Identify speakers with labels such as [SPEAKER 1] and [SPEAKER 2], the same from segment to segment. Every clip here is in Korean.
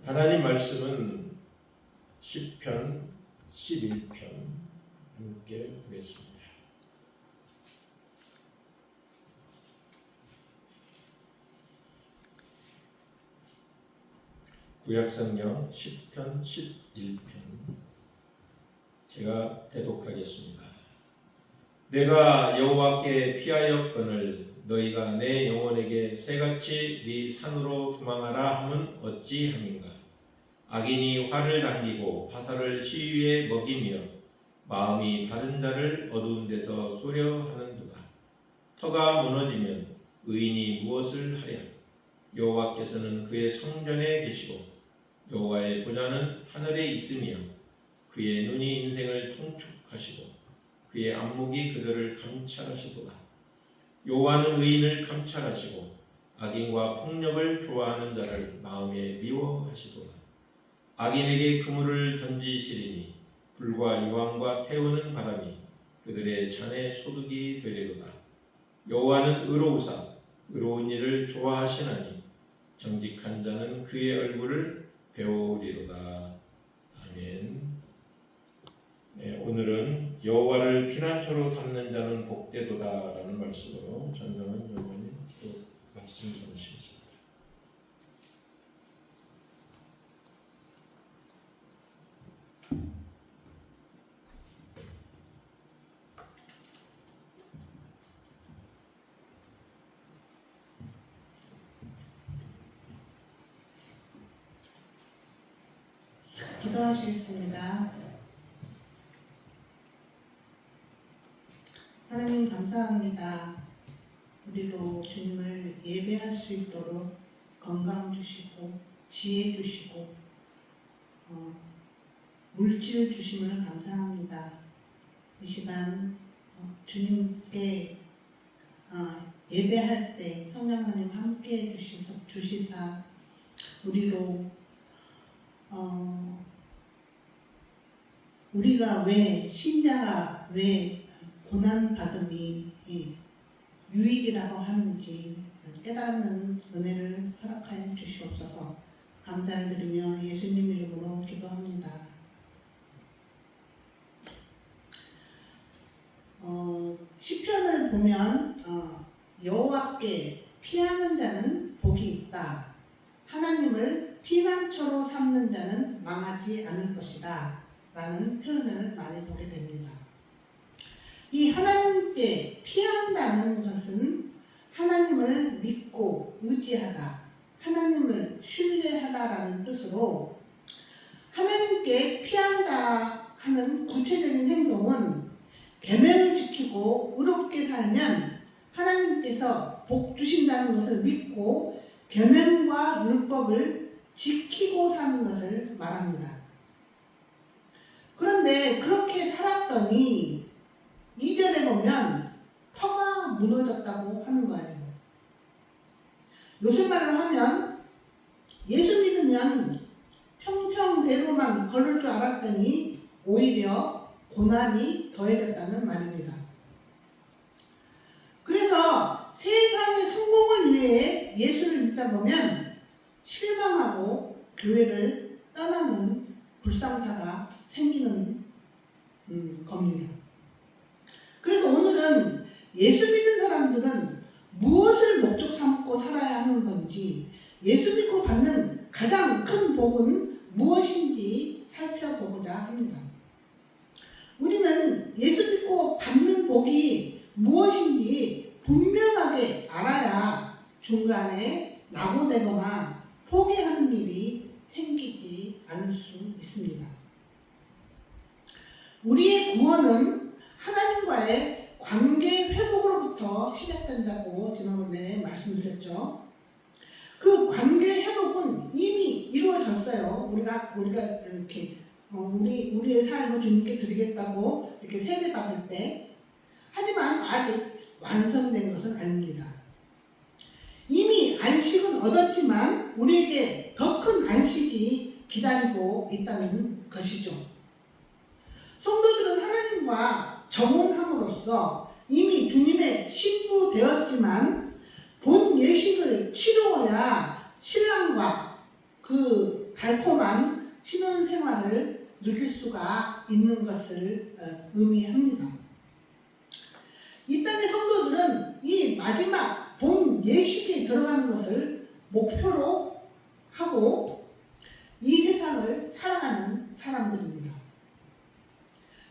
[SPEAKER 1] 하나님 말씀은 시편 11편 함께 보겠습니다. 구약성경 시편 11편 제가 대독하겠습니다. 내가 여호와께 피하였거늘 너희가 내 영혼에게 새같이 네 산으로 도망하라 함은 어찌함인가. 악인이 화를 당기고 화살을 시위에 먹이며 마음이 바른 자를 어두운 데서 쏘려하는도다. 터가 무너지면 의인이 무엇을 하랴. 여호와께서는 그의 성전에 계시고 여호와의 보좌는 하늘에 있으며 그의 눈이 인생을 통촉하시고 그의 안목이 그들을 감찰하시도다. 여호와는 의인을 감찰하시고 악인과 폭력을 좋아하는 자를 마음에 미워하시도다. 악인에게 그물을 던지시리니 불과 유황과 태우는 바람이 그들의 잔에 소득이 되리로다. 여호와는 의로우사 의로운 일을 좋아하시나니 정직한 자는 그의 얼굴을 배우리로다. 아멘. 네, 오늘은 여호와를 피난처로 삼는 자는 복되도다라는 말씀으로 전성은 여러분이 또 말씀 전하시겠습니다.
[SPEAKER 2] 기도하시겠습니다. 하나님 감사합니다. 우리로 주님을 예배할 수 있도록 건강 주시고 지혜 주시고 물질 주심을 감사합니다. 이 시간 주님께 예배할 때 성령 하나님 함께 주시사 우리로 우리가 왜 신자가 왜 고난받음이 유익이라고 하는지 깨닫는 은혜를 허락하여 주시옵소서. 감사를 드리며 예수님 이름으로 기도합니다. 시편을 보면 여호와께 피하는 자는 복이 있다. 하나님을 피난처로 삼는 자는 망하지 않을 것이다. 라는 표현을 많이 보게 됩니다. 이 하나님께 피한다는 것은 하나님을 믿고 의지하다, 하나님을 신뢰하다라는 뜻으로 하나님께 피한다 하는 구체적인 행동은 계명을 지키고 의롭게 살면 하나님께서 복 주신다는 것을 믿고 계명과 율법을 지키고 사는 것을 말합니다. 그런데 그렇게 살았더니 2절에 보면 터가 무너졌다고 하는 거예요. 요새 말로 하면 예수 믿으면 평평대로만 걸을 줄 알았더니 오히려 고난이 더해졌다는 말입니다. 그래서 세상의 성공을 위해 예수를 믿다 보면 실망하고 교회를 떠나는 불상사가 생기는 겁니다. 그래서 오늘은 예수 믿는 사람들은 무엇을 목적 삼고 살아야 하는 건지, 예수 믿고 받는 가장 큰 복은 무엇인지 살펴보고자 합니다. 우리는 예수 믿고 받는 복이 무엇인지 분명하게 알아야 중간에 낙오되거나 포기하는 일이 생기지 않을 수 있습니다. 우리의 구원은 하나님과의 관계 회복으로부터 시작된다고 지난번에 말씀드렸죠. 그 관계 회복은 이미 이루어졌어요. 우리가 이렇게 우리의 삶을 주님께 드리겠다고 이렇게 세례 받을 때, 하지만 아직 완성된 것은 아닙니다. 이미 안식은 얻었지만 우리에게 더 큰 안식이 기다리고 있다는 것이죠. 성도들은 하나님과 정혼함으로써 이미 주님의 신부 되었지만 본 예식을 치루어야 신랑과 그 달콤한 신혼생활을 누릴 수가 있는 것을 의미합니다. 이 땅의 성도들은 이 마지막 본 예식에 들어가는 것을 목표로 하고 이 세상을 살아가는 사람들입니다.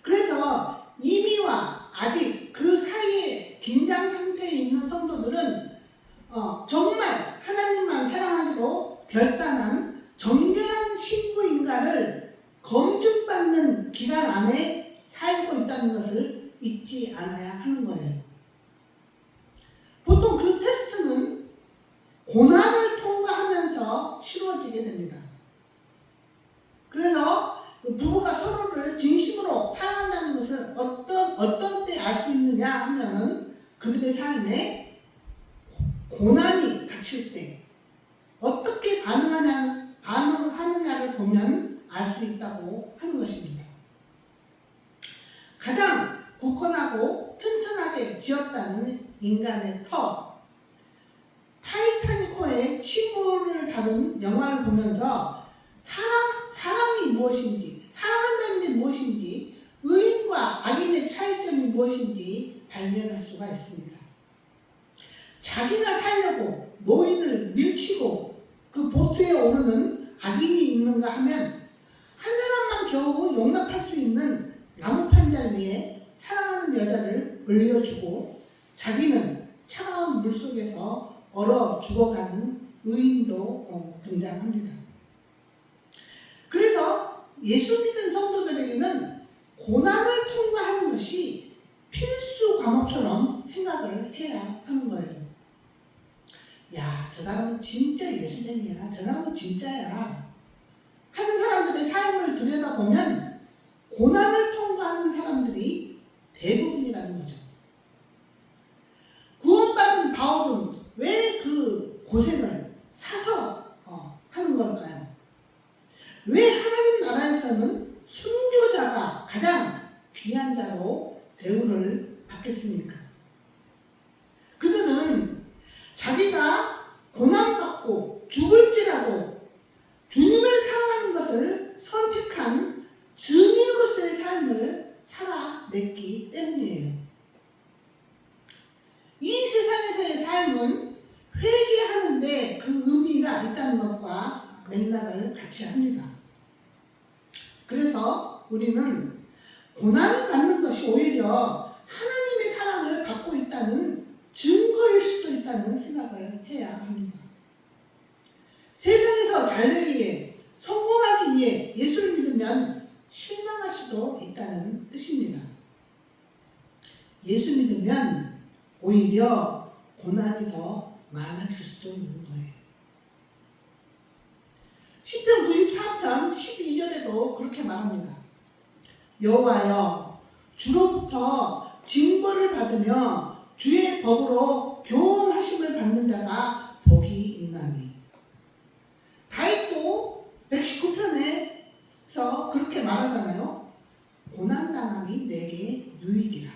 [SPEAKER 2] 그래서 이미와 아직 그 사이에 긴장 상태에 있는 성도들은 정말 하나님만 사랑하기로 결단한 정결한 신부인가를 검증받는 기간 안에 살고 있다는 것을 잊지 않아야 하는 거예요. 보통 그 테스트는 고난을 통과하면서 치루어지게 됩니다. 그래서 부부가 서로를 진심으로 사랑한다는 것을 어떤 때 알 수 있느냐 하면은 그들의 삶에 고난이 닥칠 때 어떻게 반응하느냐를 보면 알 수 있다고 하는 것입니다. 가장 굳건하고 튼튼하게 지었다는 인간의 터, 타이타닉호의 침몰을 다룬 영화를 보면서 사랑이 무엇인지, 사랑한다는 게 무엇인지, 의인과 악인의 차이점이 무엇인지 발견할 수가 있습니다. 자기가 살려고 노인을 밀치고 그 보트에 오르는 악인이 있는가 하면 한 사람만 겨우 용납할 수 있는 나무 판자 위에 사랑하는 여자를 올려주고 자기는 차가운 물속에서 얼어 죽어가는 의인도 등장합니다. 그래서 예수 믿은 성도들에게는 고난을 통과하는 것이 필수 과목처럼 생각을 해야 하는 거예요. 야, 저 사람은 진짜 예수쟁이야. 저 사람은 진짜야. 하는 사람들의 삶을 들여다보면 고난을 통과하는 사람들이 대부분이라는 거죠. 구원받은 바울은 왜 그 고생을 사서 하는 걸까요? 왜 하나님 나라에서는 순교자가 가장 귀한 자로 대우를 받겠습니까? 그들은 자기가 고난받고 죽을지라도 주님을 사랑하는 것을 선택한 증인으로서의 삶을 살아냈기 때문이에요. 이 세상에서의 삶은 회개하는데 그 의미가 있다는 것과 맥락을 같이 합니다. 그래서 우리는 고난을 받는 것이 오히려 하나님의 사랑을 받고 있다는 증거일 수도 있다는 생각을 해야 합니다. 세상에서 잘 되기에, 성공하기 위해 예수를 믿으면 실망할 수도 있다는 뜻입니다. 예수 믿으면 오히려 고난이 더 많아질 수도 있는 거예요. 시편 94편 12절에도 그렇게 말합니다. 여호와여, 주로부터 징벌을 받으며 주의 법으로 교훈하심을 받는 자가 복이 있나니. 다윗도 119편에서 그렇게 말하잖아요. 고난당함이 내게 유익이라.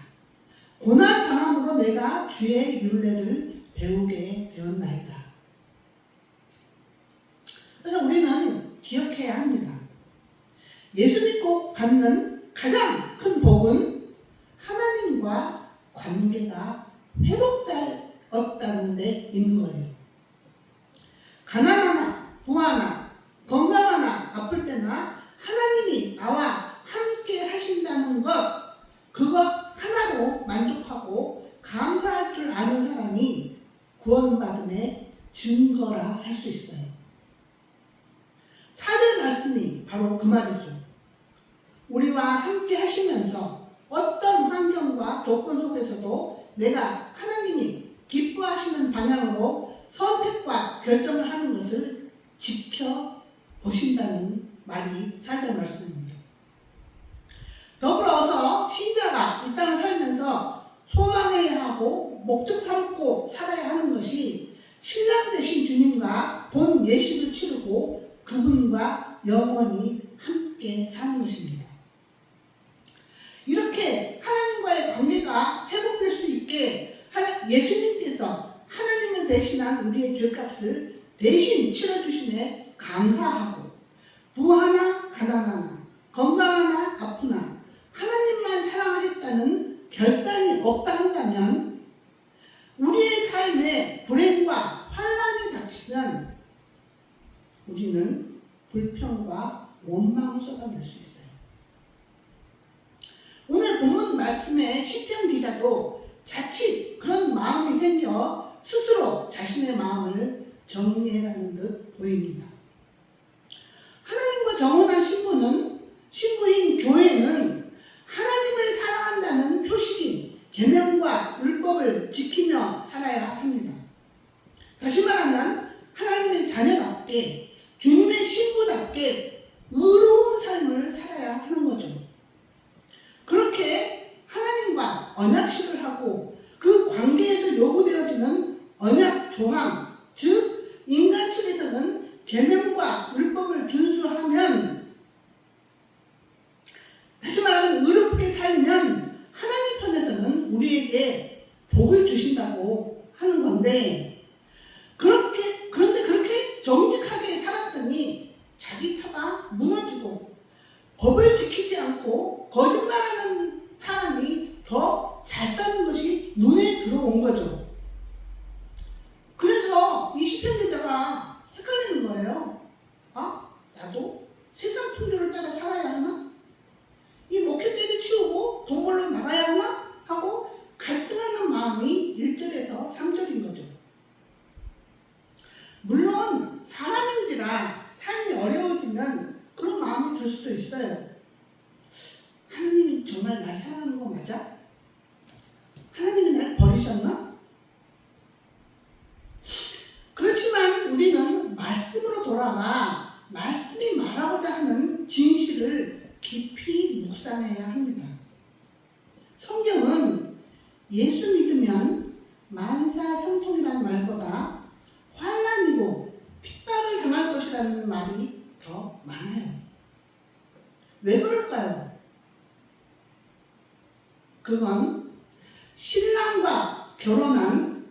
[SPEAKER 2] 고난당함으로 내가 주의 율례를 배우게 되었나이다. 그래서 우리는 기억해야 합니다. 예수 믿고 받는 가장 큰 복은 하나님과 관계가 회복되었다는 데 있는 거예요. 가난하나 부하나 건강하나 아플 때나 하나님이 나와 함께 하신다는 것, 그것 하나로 만족하고 감사할 줄 아는 사람이 구원받음의 증거라 할 수 있어요. 4절 말씀이 바로 그 말이죠. 우리와 함께 하시면서 어떤 환경과 조건 속에서도 내가 하나님이 기뻐하시는 방향으로 선택과 결정을 하는 것을 지켜보신다는 말이 4절 말씀입니다. 더불어서 신자가 이 땅을 살면서 소망해야 하고 목적 삼고 살아야 하는 것이 신랑 되신 주님과 본 예식을 치르고 그분과 영원히 함께 사는 것입니다. 이렇게 하나님과의 관계가 회복될 수 있게 예수님께서 하나님을 대신한 우리의 죄값을 대신 치러주심에 감사하고 불평과 원망을 쏟아낼 수 있어요. 오늘 본문 말씀에 시편 기자도 자칫 그런 마음이 생겨 스스로 자신의 마음을 정리해가는 듯 보입니다. 하나님과 정혼한 신부인 교회는 하나님을 사랑한다는 표식인 계명과 율법을 지키며 살아야 합니다. 다시 말하면 하나님의 자녀답게 주님의 신부답게 의로운 삶을 살아야 하는 거죠. 그렇게 하나님과 언약식을 하고 그 관계에서 요구되어지는 언약 조항, 즉 인간 측에서는 계명과 율법을 준수하면, 다시 말하면 의롭게 살면 하나님 편에서는 우리에게 복을 주신다고 하는 건데, 그런데 그렇게 정직하게 살았더니 자기 터가 무너지고 법을 지키지 않고 거짓말하는 사람이 더 잘 사는 것이 눈에 들어온 거죠. 그래서 이 시편 기자가 헷갈리는 거예요. 나도 세상 풍조를 따라 살아야 하나? 이 목회때를 치우고 돈 벌러 나가야 하나? 하고 갈등하는 마음이 1절에서 3절인 거죠. 물론 사람인지라 삶이 어려워지면 그런 마음이 들 수도 있어요. 하나님이 정말 날 사랑하는 거 맞아? 하나님이 날 버리셨나? 그렇지만 우리는 말씀으로 돌아가 말씀이 말하고자 하는 진실을 깊이 묵상해야 합니다. 성경은 예수 믿으면 만사 형통이라는 말보다 환난이고 핍박을 당할 것이라는 말이 더 많아요. 왜 그럴까요? 그건 신랑과 정혼한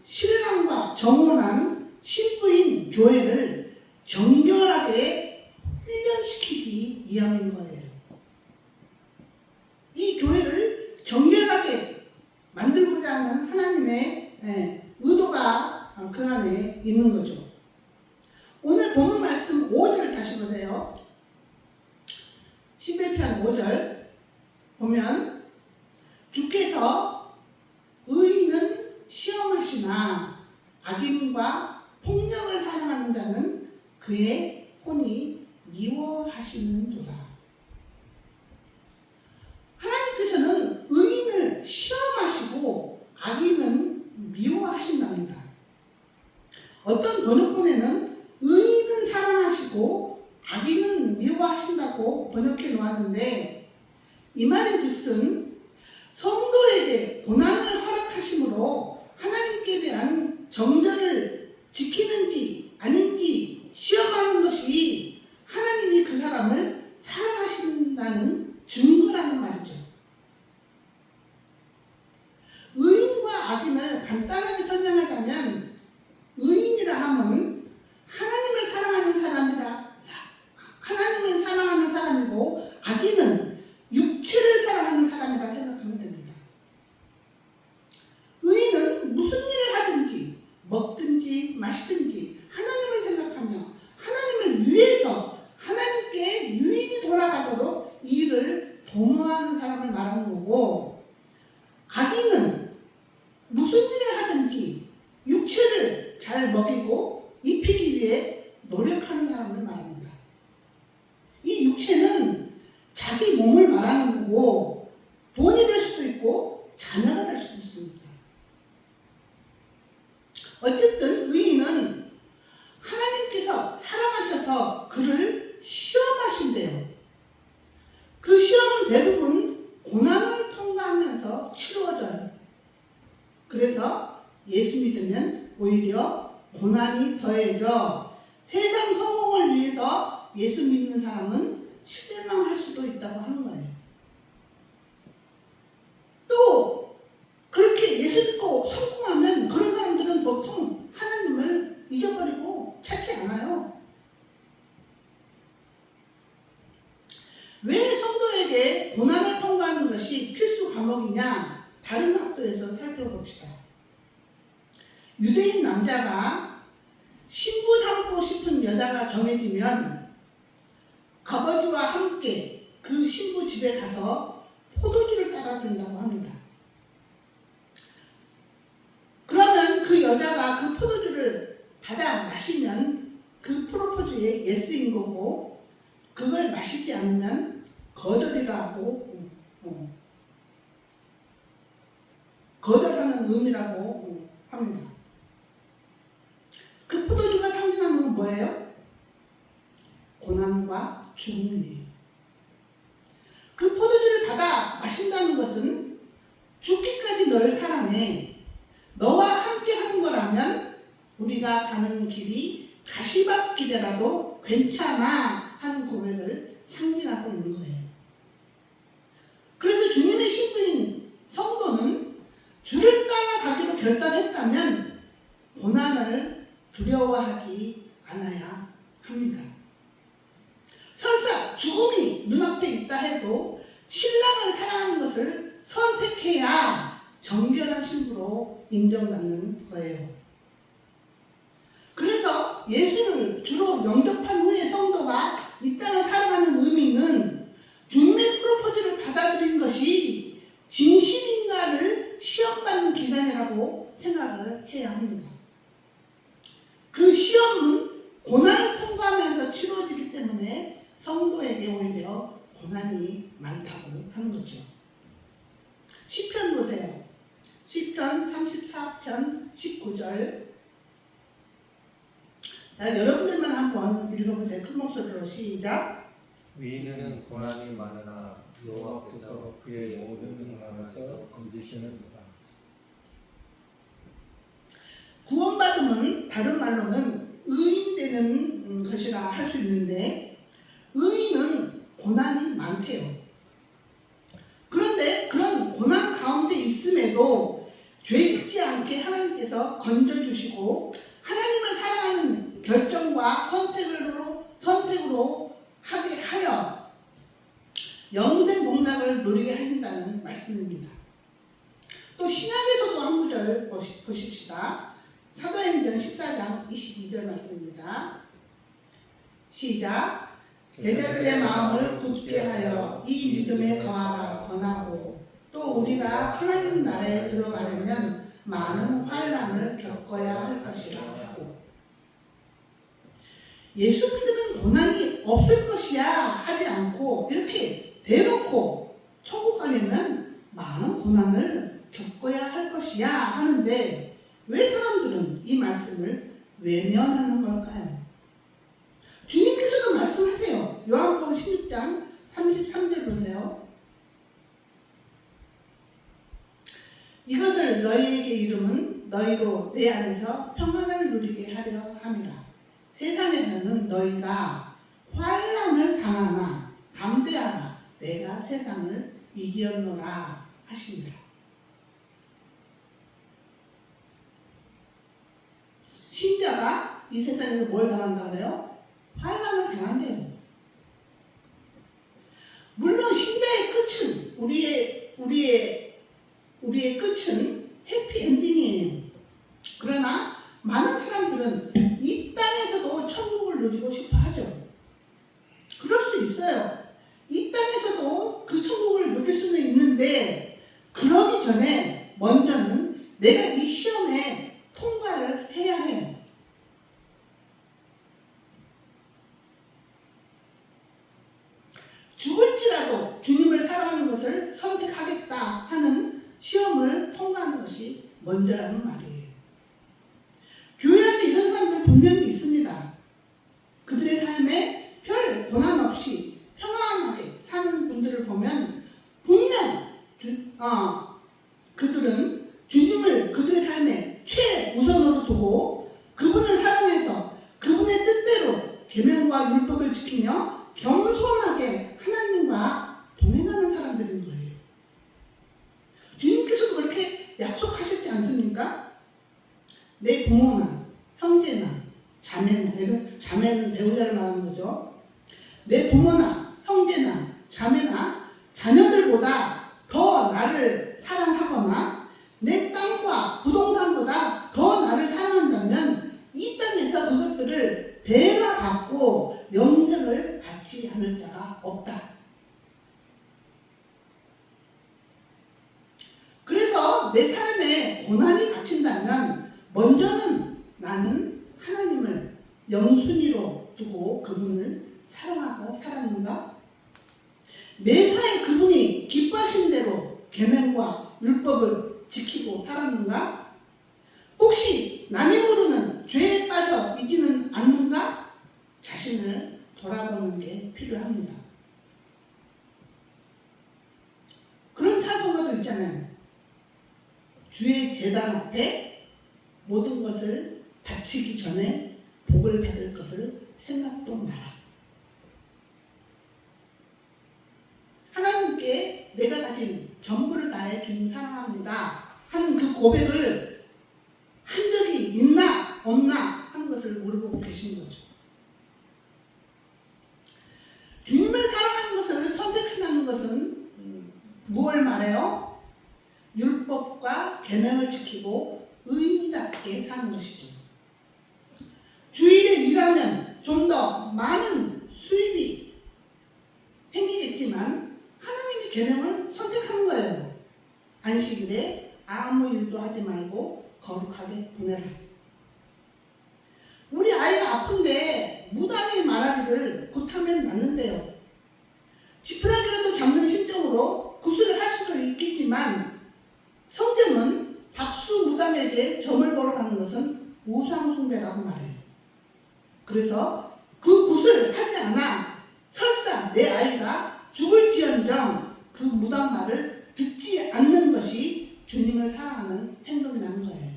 [SPEAKER 2] 신부인 교회를 정결하게 훈련시키기 위함인 거예요. 이 교회를 정결하게 만들고자 하는 하나님의 의도가 그 안에 있는 거죠. 오늘 본문 말씀 5절 다시 보세요. 11편 5절 보면, 주께서 의인은 시험하시나 악인과 폭력을 사랑하는 자는 그의 혼이 미워하시는도다. 하나님께서는 의인을 시험하시고 악인은 미워하신답니다. 어떤 번역본에는 의인은 사랑하시고 악인은 미워하신다고 번역해 놓았는데, 이 말인 즉슨 성도에게 고난을 허락하심으로 하나님께 대한 정절을 지키는지 아닌지 시험하는 것이 하나님이 그 사람을 사랑하신다는 증거라는 말이죠. 의인과 악인을 간단하게 설명하자면, 의인이라 함은 하나님을 사랑하는 사람이고, 악인은 육체를 사랑하는 사람이라 생각하면 됩니다. 의인은 무슨 일을 하든지 먹든지 마시든지 하나님을 생각하며 하나님을 위해서 하나님께 유익이 돌아가도록 이 일을 도모하는 사람을 말하는 거고, 악인은 무슨 일을 하든지 육체를 잘 먹이고 입히기 위해 노력하는 사람을 말합니다. 이 육체는 자기 몸을 말하는 거고, 돈이 될 수도 있고 자녀가 될 수도 있습니다. 어쨌든 의인은 하나님께서 사랑하셔서 그를 시험하신대요. 그 시험은 대부분 고난을 통과하면서 치루어져요. 그래서 예수 믿으면 오히려 고난이 더해져 세상 성공을 위해서 예수 믿는 사람은 실망할 수도 있다고 하는 거예요. 또 그렇게 예수 믿고 성공하면 그런 사람들은 보통 하나님을 잊어버리고 찾지 않아요. 왜 성도에게 고난을 통과하는 것이 필수 과목이냐? 다른 학도에서 살펴봅시다. 유대인 남자가 신부 삼고 싶은 여자가 정해지면 아버지와 함께 그 신부 집에 가서 포도주를 따라준다고 합니다. 그러면 그 여자가 그 포도주를 받아 마시면 그 프로포즈의 예스인 거고, 그걸 마시지 않으면 거절이라고, 거절하는 의미라고 합니다. 그 포도주가 상징하는 건 뭐예요? 고난과 죽음이에요. 그 포도주를 받아 마신다는 것은 죽기까지 널 사랑해, 너와 함께 하는 거라면 우리가 가는 길이 가시밭길이라도 괜찮아 하는 고백을 상징하고 있는 거예요. 그래서 주님의 신부인 성도는 주를 따라가기로 결단했다면 고난을 두려워하지 않아야 합니다. 설사 죽음이 눈앞에 있다 해도 신랑을 사랑하는 것을 선택해야 정결한 신부로 인정받는 거예요. 그래서 예수를 주로 영접한 후에 성도가 이 땅을 살아가는 의미는 주님의 프로포즈를 받아들인 것이 진실인가를 시험받는 기간이라고 생각을 해야 합니다. 그 시험은 고난을 통과하면서 치루어지기 때문에 성도에게 오히려 고난이 많다고 하는 거죠. 시편 보세요. 시편 34편 19절. 자, 여러분들만 한번 읽어보세요. 큰 목소리로 시작.
[SPEAKER 3] 위인은 고난이 많으나 여호와께서 그의 모든 강에서 건지시는도다.
[SPEAKER 2] 구원받음은 다른 말로는 의인 되는 것이라 할 수 있는데, 의인은 고난이 많대요. 그런데 그런 고난 가운데 있음에도 죄 짓지 않게 하나님께서 건져주시고 하나님을 사랑하는 결정과 선택으로 하게 하여 영생 복락을 누리게 하신다는 말씀입니다. 또 신약에서도 한 구절 보십시다. 사도행전 14장 22절 말씀입니다. 시작. 제자들의 마음을 굳게 하여 이 믿음에 거하라 권하고, 또 우리가 하나님 나라에 들어가려면 많은 환난을 겪어야 할 것이라 하고, 예수 믿으면 고난이 없을 것이야 하지 않고 이렇게 대놓고 천국 가려면 많은 고난을 겪어야 할 것이야 하는데, 왜 사람들은 이 말씀을 외면하는 걸까요? 주님께서도 말씀하세요. 요한복음 16장 33절 보세요. 이것을 너희에게 이름은 너희로 내 안에서 평안을 누리게 하려 함이라. 세상에서는 너희가 환난을 당하나 담대하라. 내가 세상을 이겼노라 하시니라. 신자가 이 세상에서 뭘 당한다 그래요? 환난을 당한대요. 물론 신자의 끝은 우리의 끝은 해피엔딩이에요. 그러나 많은 사람들은 이 땅에서도 천국을 누리고 싶어 하죠. 그럴 수 있어요. 이 땅에서도 그 천국을 누릴 수는 있는데, 그러기 전에 먼저는 내가 이 시험에 통과를 해야 해요. 죽을지라도 주님을 사랑하는 것을 선택하겠다 하는 시험을 통과하는 것이 먼저라는 말이에요. 교회 안에 이런 사람들 분명히 있습니다. 그들의 삶에 별 고난 없이 평안하게 사는 분들을 보면 분명 그들은 주님을 그들의 삶에 최우선으로 두고 그분을 사랑해서 그분의 뜻대로 계명과 율법을 지키며 겸손하게 하나님과 동행하는 사람들인 거예요. 주님께서도 그렇게 약속하셨지 않습니까? 내 부모나 형제나 자매나, 자매는 배우자를 말하는 거죠. 내 부모나 형제나 자매나 자녀들보다 더 나를 사랑하거나 내 땅과 부동산보다 더 나를 사랑한다면 이 땅에서 그것들을 배나 받고 영생을 받지 않는 받을 자가 없다. 그래서 내 삶에 고난이 닥친다면 먼저는 나는 하나님을 영순위로 두고 그분을 사랑하고 살았는가? 매사에 그분이 기뻐하신 대로 계명과 율법을 지키고 살았는가? 혹시 남이 모르는 죄에 빠져 있지는 않는가? 자신을 돌아보는 게 필요합니다. 그런 찬송가도 있잖아요. 주의 제단 앞에 모든 것을 바치기 전에 복을 받을 것을 생각도 마라. 하나님께 내가 가진 전부를 다해 주님 사랑합니다 하는 그 고백을 한 적이 있나 없나 하는 것을 물어보고 계신 거죠. 주님을 사랑하는 것을 선택한다는 것은 무엇을 말해요? 율법과 계명을 지키고 의인답게 사는 것이죠. 주일에 일하면 좀 더 많은 수입이 생기겠지만 하나님의 계명을 선택하는 거예요. 안식일에 아무 일도 하지 말고 거룩하게 보내라. 우리 아이가 아픈데 무당이 말하기를 굿하면 낫는데요. 지푸라기라도 잡는 심정으로 구슬을 할 수도 있겠지만 성경은 박수 무당에게 점을 보러 가는 것은 우상숭배라고 말해요. 그래서 그 굿을 하지 않아 설사 내 아이가 죽을지언정 그 무당 말을 듣지 않는 것이 주님을 사랑하는 행동이라는 거예요.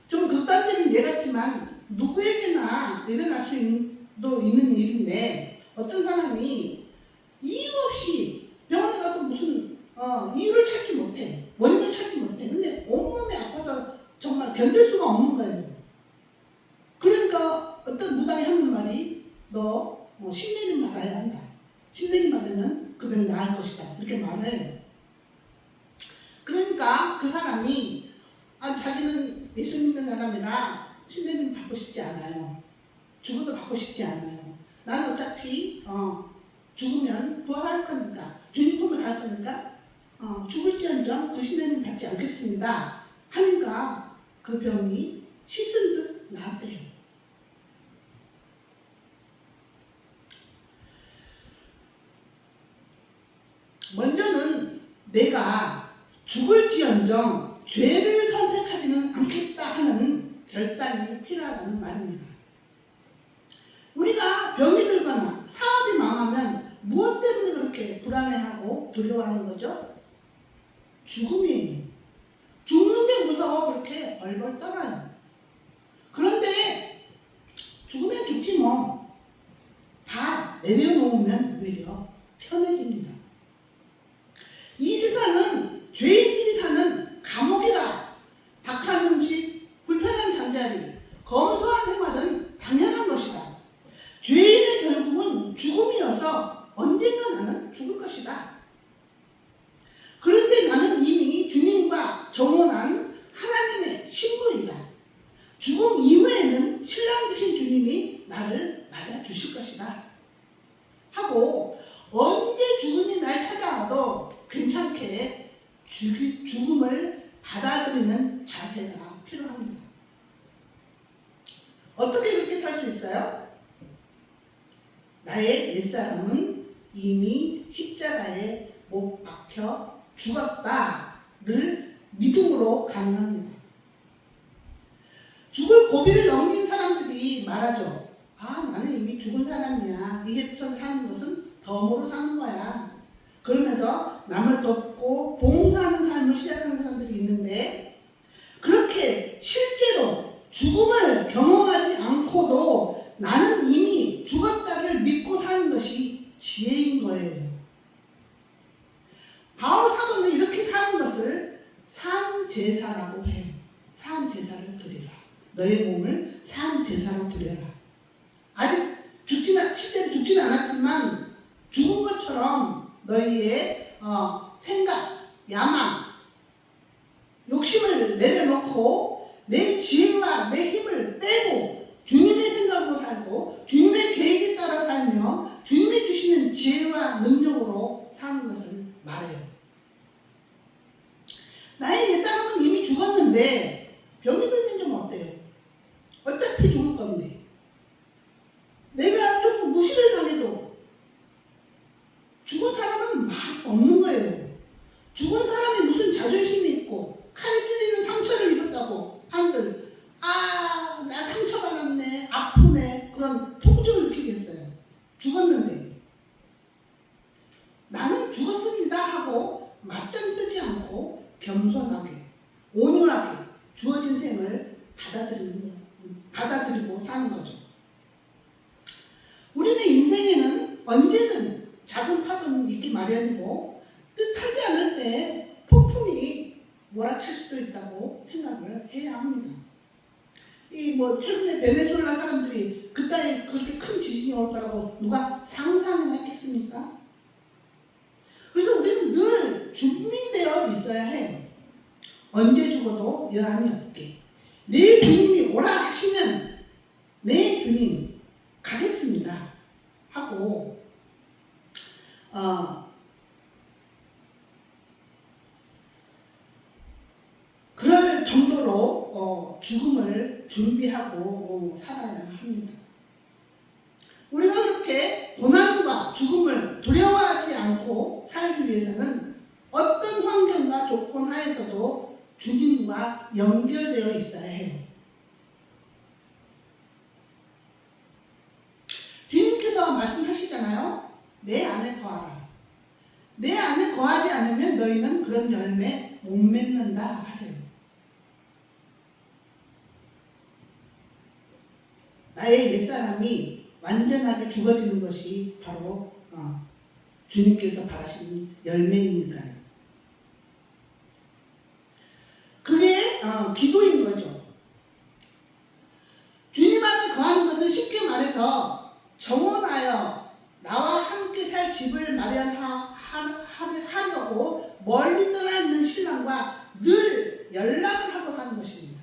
[SPEAKER 2] 좀 극단적인 예 같지만 누구에게나 일어날 수도 있는 일인데 어떤 사람이 이유 없이 병원에 가도 무슨 이유를 찾지 못해. 원인을 찾지 못해. 근데 온몸이 아파서 정말 견딜 수가 없는 거예요. 그러니까 어떤 무당이 하는 말이 너 신내림 받아야 한다. 신내림 받으면 그 병 나을 것이다. 이렇게 말을 해요. 그러니까 그 사람이 자기는 예수 믿는 사람이라 신내림 받고 싶지 않아요. 죽어도 받고 싶지 않아요. 나는 어차피 죽으면 부활할 거니까 주님 품에 갈 거니까 죽을지언정 그 신내림 받지 않겠습니다. 하니까 그 병이 씻은 듯 나았대요. 먼저는 내가 죽을지언정 죄를 선택하지는 않겠다 하는 결단이 필요하다는 말입니다. 우리가 병이 들거나 사업이 망하면 무엇 때문에 그렇게 불안해하고 두려워하는 거죠? 죽음이에요. 죽는 게 무서워 그렇게 벌벌 떨어요. 그런데 죽으면 죽지 뭐. 다 내려놓으면 오히려 편해집니다. 이 세상은 죄인들이 사는 감옥이라 박한 음식, 불편한 잠자리, 검소한 생활은 당연한 것이다. 죄인의 결국은 죽음이어서 언젠가 나는 죽을 것이다. 그런데 나는 이미 주님과 정원한 하나님의 신부이다. 죽음 이후에는 신랑 되신 주님이 나를 맞아주실 것이다. 하고 언제 죽음이 날 찾아와도 괜찮게 죽음을 받아들이는 자세가 필요합니다. 어떻게 그렇게 살 수 있어요? 나의 옛사람은 이미 십자가에 못 박혀 죽었다를 믿음으로 가능합니다. 죽을 고비를 넘긴 사람들이 말하죠. 나는 이미 죽은 사람이야. 이제부터 사는 것은 덤으로 사는 거야. 그러면서 남을 돕고 봉사하는 삶을 시작하는 사람들이 있는데 그렇게 실제로 죽음을 경험하지 않고도 나는 이미 죽었다를 믿고 사는 것이 지혜인 거예요. 바울 사도는 이렇게 사는 것을 산제사라고 해요. 산제사를 드리라. 너의 몸을 산제사로 드려라. 아직 실제로 죽지는 않았지만 죽은 것처럼 너희의 생각, 야망, 욕심을 내려놓고 내 지혜와 내 힘을 빼고 주님의 생각으로 살고 주님의 계획에 따라 살며 주님이 주시는 지혜와 능력으로 사는 것을 말해요. 나의 옛사람은 이미 죽었는데 병이 들면 좀 어때요? 어차피 죽을 건데 내가 조금 무시를 당해도 죽은 사람은 말 없는 거예요. 죽은 사람이 무슨 자존심이 있고 칼에 찔리는 상처를 입었다고 한들 나 상처가 났네, 아프네, 그런 통증을 느끼겠어요. 죽었는데 나는 죽었습니다 하고 맞짱 뜨지 않고 겸손하게 온유하게 주어진 생을 받아들이고 사는 거죠. 우리는 인생에는 언제든 작은 파도는 있기 마련이고 뜻하지 않을 때 폭풍이 몰아칠 수도 있다고 생각을 해야 합니다. 최근에 베네수엘라 사람들이 그따위 그렇게 큰 지진이 올 거라고 누가 상상이나 했겠습니까? 그래서 우리는 늘 준비되어 있어야 해요. 언제 죽어도 여한이 없게. 내 주님이 오라 하시면 내 주님 가겠습니다 하고 그럴 정도로 죽음을 준비하고 살아야 합니다. 우리가 그렇게 고난과 죽음을 두려워하지 않고 살기 위해서는 어떤 환경과 조건 하에서도 주님과 연결되어 있어야 해요. 주님께서 말씀하시잖아요. 내 안에 거하라. 내 안에 거하지 않으면 너희는 그런 열매 못 맺는다 하세요. 나의 옛사람이 완전하게 죽어지는 것이 바로 주님께서 바라시는 열매이니까요. 그게 기도인 거죠. 주님 안에 거하는 것은 쉽게 말해서 정원하여 나와 함께 살 집을 마련하려고 멀리 떠나 있는 신랑과 늘 연락을 하고 사는 것입니다.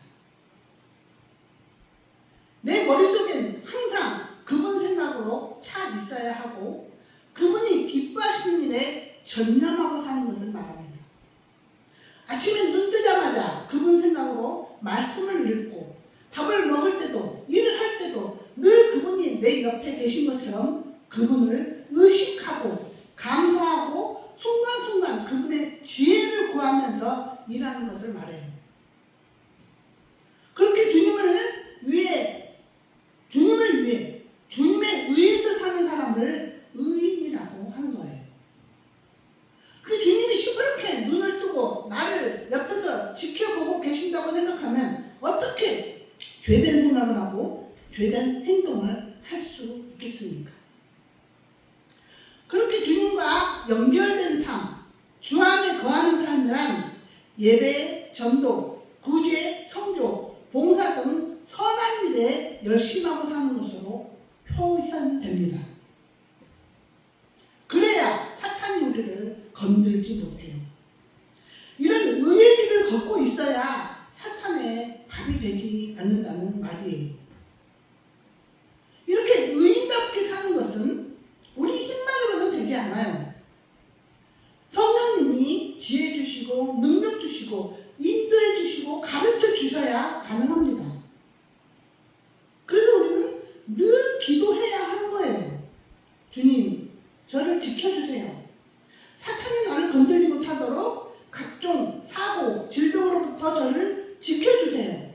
[SPEAKER 2] 내 머릿속엔 항상 그분 생각으로 차 있어야 하고 그분이 기뻐하시는 일에 전념하고 사는 것을 말합니다. 아침에 눈 뜨자마자 그분 생각으로 말씀을 읽고 밥을 먹을 때도 일을 할 때도 늘 그분이 내 옆에 계신 것처럼 그분을 의식하고 감사하고 순간순간 그분의 지혜를 구하면서 일하는 것을 말해요. 그렇게 주님을 위해 주님의 의에서 사는 사람을 의인이라고 하는 거예요. 근데 주님이 시퍼렇게 눈을 뜨고 나를 옆에서 지켜보고 계신다고 생각하면 어떻게 죄된 생각을 하고 죄된 행동을 할 수 있겠습니까? 그렇게 주님과 연결된 삶, 주 안에 거하는 삶이란 예배, 전도, 구제, 성교, 봉사 등 선한 일에 열심하고 사는 것으로 표현됩니다. 그래야 사탄이 우리를 건들지 못해요. 이런 의의 길을 걷고 있어야 사탄의 밥이 되지 않는다는 말이에요. 이렇게 의인답게 사는 것은 우리 힘만으로는 되지 않아요. 성령님이 지혜 주시고 능력 주시고 인도해 주시고 가르쳐 주셔야 가능합니다. 그래서 우리는 늘 기도해야 하는 거예요. 주님, 저를 지켜주세요. 사탄이 나를 건들지 못하도록 각종 사고, 질병으로부터 저를 지켜주세요.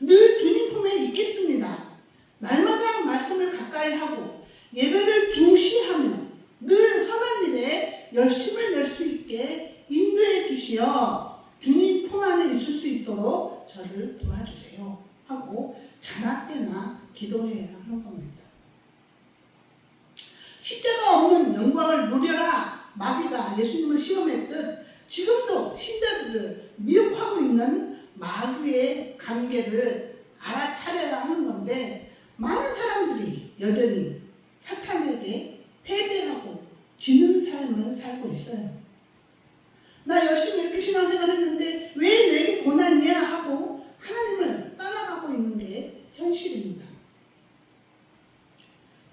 [SPEAKER 2] 늘 주님 품에 있겠습니다. 날마다 말씀을 가까이 하고 예배를 중시하며 늘 선한 일에 열심을 낼 수 있게 인도해 주시어 주님 품 안에 있을 수 있도록 저를 도와주세요 하고 자나깨나 기도해야 하는 겁니다. 십자가 없는 영광을 누려라 마귀가 예수님을 시험했듯 지금도 신자들을 미혹하고 있는 마귀의 관계를 알아차려야 하는 건데 많은 사람들이 여전히 사탄에게 패배하고 지는 삶을 살고 있어요. 나 열심히 이렇게 신앙생활 했는데 왜 내게 고난이야 하고 하나님을 떠나가고 있는 게 현실입니다.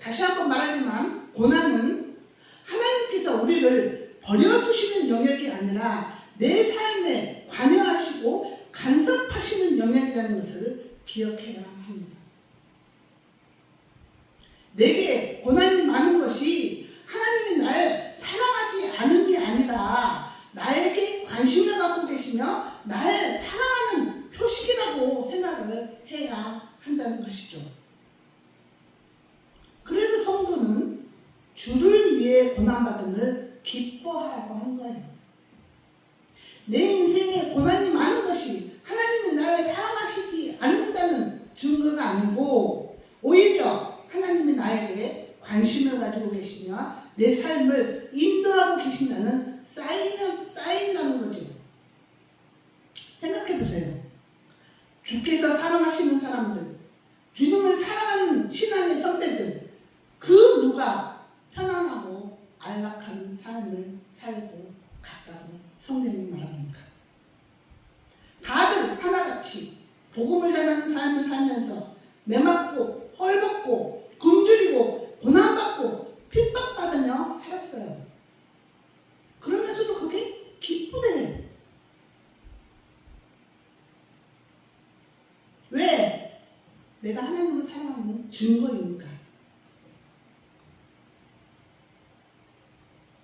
[SPEAKER 2] 다시 한번 말하지만 고난은 하나님께서 우리를 버려두시는 영역이 아니라 내 삶에 관여하시고 간섭하시는 영역이라는 것을 기억해야 합니다. 내게 고난이 많은 것이 하나님이 날 사랑하지 않음이 아니라 나에게 관심을 갖고 계시며 날 사랑하는 표식이라고 생각을 해야 한다는 것이죠. 그래서 성도는 주를 위해 고난받음을 기뻐하라고 한 거예요. 내 인생에 고난이 많은 것이 하나님이 나를 사랑하시지 않는다는 증거가 아니고 오히려 하나님이 나에게 관심을 가지고 계시며 내 삶을 인도하고 계신다는 사인이라는 거죠. 생각해 보세요. 주께서 사랑하시는 사람들, 주님을 사랑하는 신앙의 선배들, 그 누가 편안하고 안락한 삶을 살고 갔다고 성경이 말합니까? 다들 하나같이 복음을 전하는 삶을 살면서 매맞고 헐벗고 굶주리고 고난받고 핍박받으며 살았어요. 그러면서도 그게 기쁘대요. 왜? 내가 하나님을 사랑하는 증거이니까.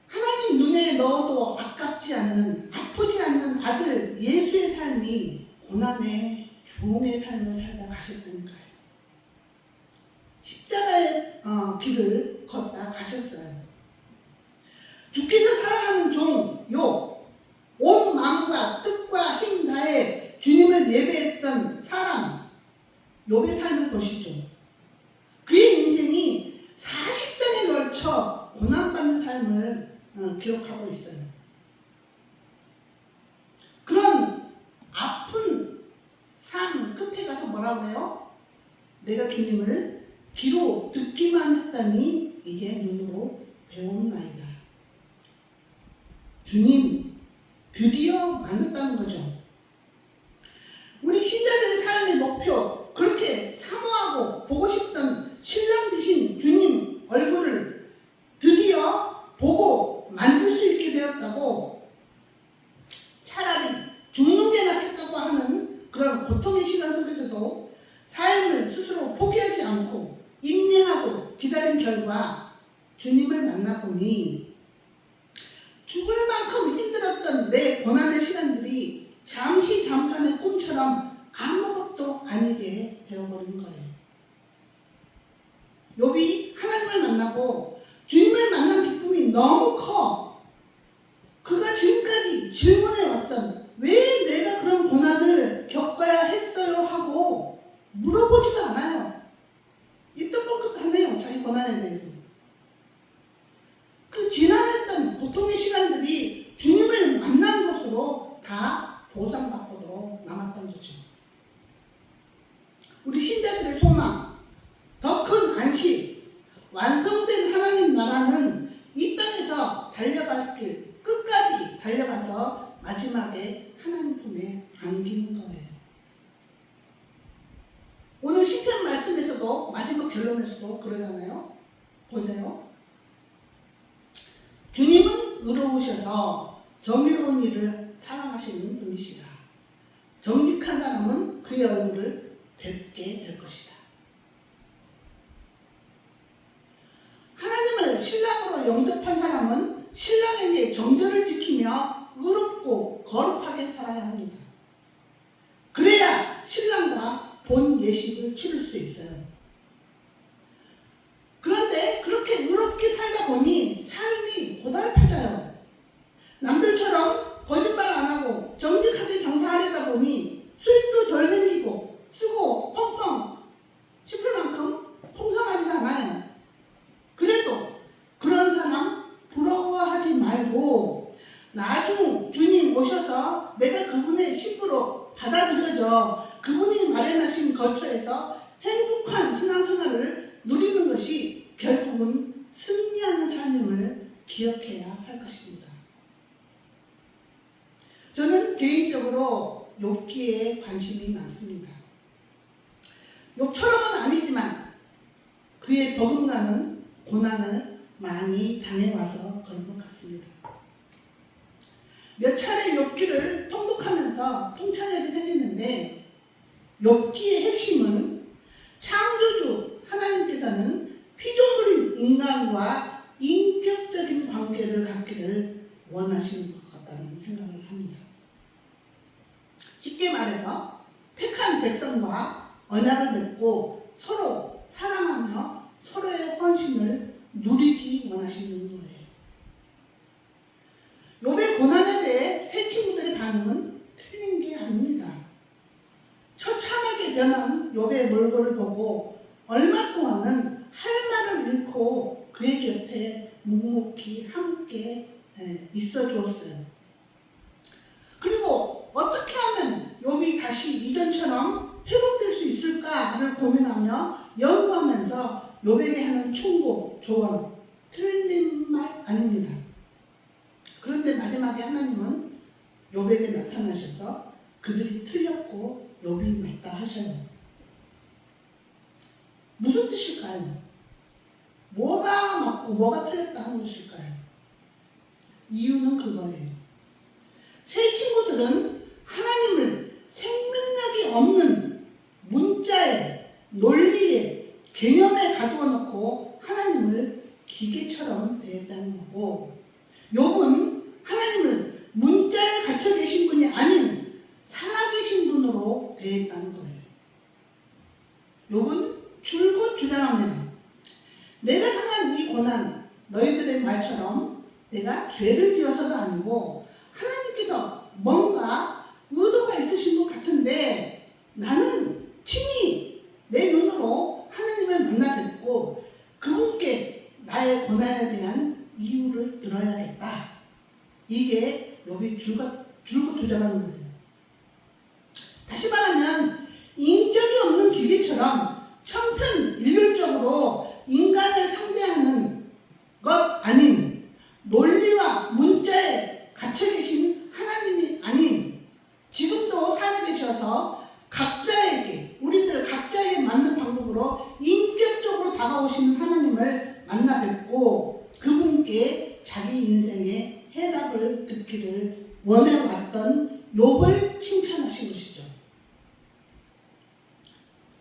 [SPEAKER 2] 하나님 눈에 넣어도 아깝지 않는, 아프지 않는 아들 예수의 삶이 고난의 종의 삶을 살다 가셨다니까요. 십자가의 길을 걷다 가셨어요. 주께서 사랑하는 종 욥, 온 마음과 뜻과 힘 다해 주님을 예배했던 사람 욥의 삶을 보시죠. 그의 인생이 40장에 걸쳐 고난받는 삶을 기록하고 있어요. 그런 아픈 삶 끝에 가서 뭐라고 해요? 내가 주님을 귀로 듣기만 했더니 이제 눈으로 배웠나이다. 주님 드디어 만났다는 거죠. 우리 신자들의 삶의 목표, 그렇게 사모하고 보고 싶던 신랑 되신 주님 얼굴을 드디어 보고 만질 수 있게 되었다고, 차라리 죽는 게 낫겠다고 하는 그런 고통의 시간 속에서도 삶을 스스로 포기하지 않고 인내하고 기다린 결과 주님을 만나보니 죽을 만큼 힘들었던 내 고난의 시간들이 잠깐의 꿈처럼 아무것도 아니게 되어버린 거예요. 욥이 하나님을 만나고 주님을 만난 기쁨이 너무 커. 그가 지금까지 질문해왔던 왜 내가 그런 고난을 겪어야 했어요 하고 물어보지도 않아요. 입도 뻥끗 하네요. 자기 고난에 대해서. 그 지난했던 고통의 시간들이 주님을 만난 것으로 다 보상받고도 남았던 거죠. 우리 신자들의 소망, 더 큰 안식, 완성된 하나님 나라는 이 땅에서 달려갈 길 끝까지 달려가서 마지막에 하나님 품에 안기는 거예요. 오늘 시편 말씀에서도 마지막 결론에서도 그러잖아요. 보세요. 주님은 의로우셔서 정의로운 일을 사랑하시는 분이시다. 정직한 사람은 그의 얼굴을 뵙게 될 것이다. 하나님을 신랑으로 영접한 사람은 신랑에게 정절을 지키며 의롭고 거룩하게 살아야 합니다. 그래야 신랑과 본 예식을 치를 수 있어요. 그런데 그렇게 의롭게 살다 보니 삶이 고달파져요. 남들처럼 거짓말 안 하고 정직하게 장사하려다 보니 수익도 덜 생기고 쓰고 펑펑 씹을 만큼 풍성하지 않아요. 그래도 그런 사람 부러워하지 말고 나중 주님 오셔서 내가 그분의 신부로 받아들여져 그분이 마련하신 거처에서 행복한 신앙생활을 누리는 것이 결국은 승리하는 삶임을 기억해야 할 것입니다. 저는 개인적으로 욥기에 관심이 많습니다. 욥처럼은 아니지만 그의 버금가는 고난을 많이 당해와서 그런 것 같습니다. 몇 차례 욥기를 통독하면서 통찰력이 생기는데 욥기의 핵심은 창조주 하나님께서는 피조물인 인간과 인격적인 관계를 갖기를 원하시는 것 같다는 생각을 합니다. 쉽게 말해서 택한 백성과 언약을 맺고 서로 사랑하며 서로의 헌신을 누리기 원하시는 거예요. 욥의 고난에 대해 새 친구들의 반응은 틀린 게 아닙니다. 처참하게 변한 욥의 몰골을 보고 얼마 동안은 할 말을 잃고 그의 곁에 묵묵히 함께 있어 주었어요. 그리고 어떻게 하면 욥이 다시 이전처럼 회복될 수 있을까를 고민하며 연구하면서 욥에게 하는 충고, 조언, 틀린 말 아닙니다. 그런데 마지막에 하나님은 욥에게 나타나셔서 그들이 틀렸고 욥이 맞다 하셔요. 무슨 뜻일까요? 뭐가 맞고 뭐가 틀렸다 하는 것일까요? 이유는 그거예요. 새 친구들은 하나님을 생명력이 없는 문자에, 논리에, 개념에 가두어 놓고 하나님을 기계처럼 대했다는 거고, 욥은 하나님을 문자에 갇혀 계신 분이 아닌 살아계신 분으로 대했다는 거예요. 욥은 줄곧 주장합니다. 내가 당한 이 고난, 너희들의 말처럼 내가 죄를 지어서도 아니고 하나님께서 뭔가 의도가 있으신 것 같은데 나는 친히 내 눈으로 하나님을 만나 뵙고 그분께 나의 고난에 대한 이유를 들어야겠다. 이게 욥이 줄곧 주장하는 거예요. 다시 말하면 인격이 없는 기계처럼 천편일률적으로 인간을 상대하는 것 아닌 논리와 문자에 갇혀 계신 하나님이 아닌 지금도 살아계셔서 각자에게 우리들 각자에게 맞는 방법으로 인격적으로 다가오시는 하나님을 만나 뵙고 그분께 자기 인생의 해답을 듣기를 원해왔던 욥을 칭찬하신 것이죠.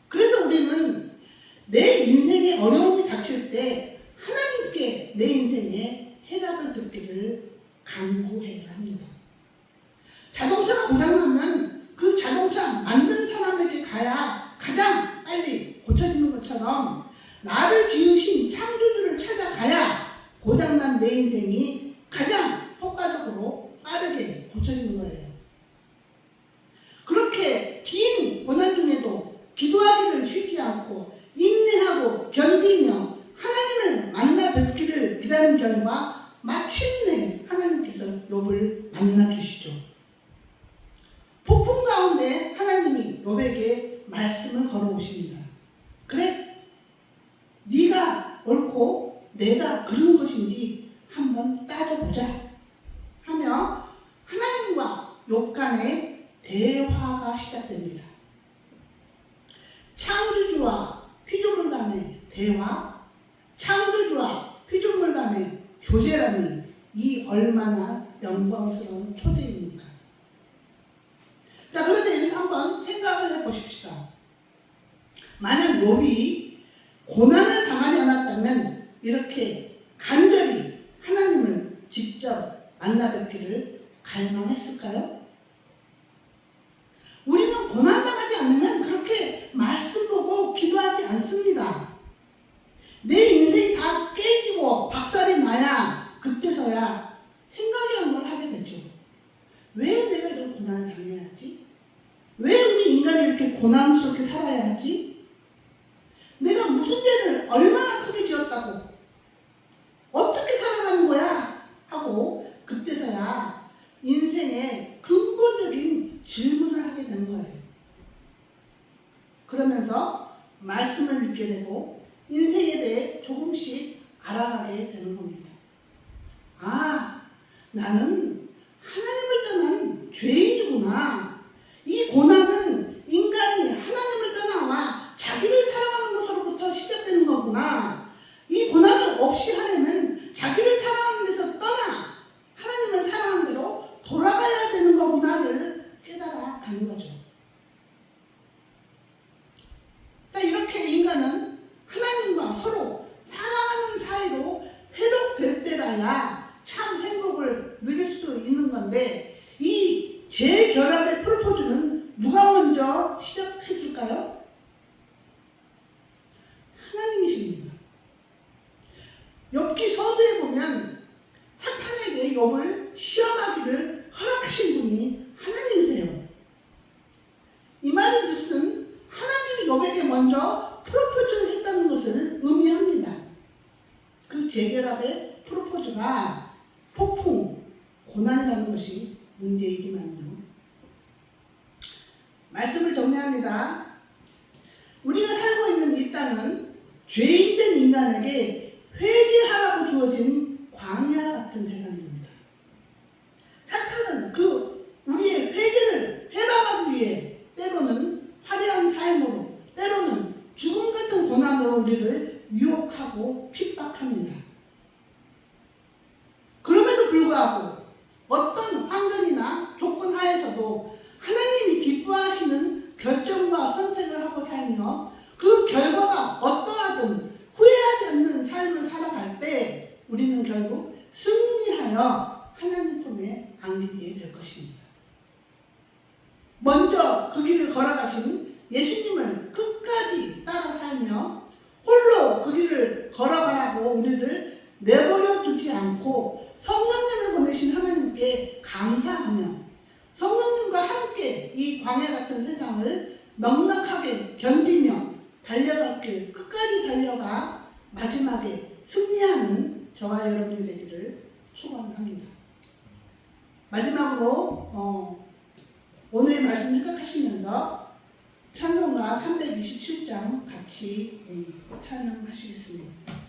[SPEAKER 2] 그래서 우리는 내 인생에 어려움이 닥칠 때 하나님께 내 인생의 해답을 듣기를 간구해야 합니다. 자동차가 고장나면 그 자동차 만든 사람에게 가야 가장 빨리 고쳐지는 것처럼 나를 지으신 창조주를 찾아가야 고장난 내 인생이 가장 효과적으로 빠르게 고쳐지는 거예요. 그렇게 긴 고난 중에도 기도하기를 쉬지 않고 인내하고 견디며 하나님을 만나 뵙기를 기다린 결과 마침내 하나님께서 욥을 만나 주시죠. 폭풍 가운데 하나님이 욥에게 말씀을 걸어오십니다. 그래, 네가 옳고 내가 그른 것인지 한번 따져보자 하며 하나님과 욥 간의 대화가 시작됩니다. 창조주와 피조물 간의 대화, 창조주와 피조물 간의 교제라니 이 얼마나 영광스러운 초대입니까? 자, 그런데 여기서 한번 생각을 해보십시다. 만약 욥이 고난을 당하지 않았다면 이렇게 간절히 하나님을 직접 만나 뵙기를 갈망했을까요? 우리는 고난당하지 않으면 그렇게 말씀 보고 기도하지 않습니다. 내 인생이 다 깨지고 박살이 나야 그때서야 생각이라는 걸 하게 되죠. 왜 내가 이런 고난을 당해야 하지? 왜 우리 인간이 이렇게 고난스럽게 살아야 하지? 내가 무슨 죄를 얼마나 크게 지었다고? 어떻게 살아가는 거야? 하고 그때서야 인생의 근본적인 질문을 하게 되는 거예요. 그러면서 말씀을 읽게 되고 인생에 대해 조금씩 알아가게 되는 겁니다. 아, 나는 하나님을 떠난 죄인이구나. 이 고난은 인간이 하나님을 떠나와 자기를 사랑하는 것으로부터 시작되는 거구나. 이 고난을 없이 하려면 가야 참 행복을 누릴 수 있는 건데, 이 재결합의 프로포즈는 누가 먼저 시작했을까요? 하나님이십니다. 욥기 서두에 보면 사탄에게 욥을 시험하기를 허락하신 분이 하나님이세요. 이 말은 즉슨 하나님이 욥에게 먼저 프로포즈를 했다는 것을 의미합니다. 그 재결합의 프로포즈가 폭풍, 고난이라는 것이 문제이지만요. 말씀을 정리합니다. 우리가 살고 있는 이 땅은 죄인된 인간에게 회개하라고 주어진 광야 같은 세상입니다. 사탄은 우리의 회개를 해방하기 위해 때로는 화려한 삶으로, 때로는 죽음 같은 고난으로 우리를 유혹하고 핍박합니다. 그럼에도 불구하고 어떤 환경이나 조건 하에서도 하나님이 기뻐하시는 결정과 선택을 하고 살며 그 결과가 어떠하든 후회하지 않는 삶을 살아갈 때 우리는 결국 승리하여 하나님 품에 안기게 될 것입니다. 먼저 그 길을 걸어가신 예수님을 끝까지 따라 살며 홀로 그 길을 걸어가라고 우리를 내버려 두지 않고 성령님을 보내신 하나님께 감사하며 성령님과 함께 이 광야 같은 세상을 넉넉하게 견디며 달려갈 길 끝까지 달려가 마지막에 승리하는 저와 여러분이 되기를 축원합니다. 마지막으로 오늘의 말씀 생각하시면서 찬송가 327장 같이 찬양하시겠습니다.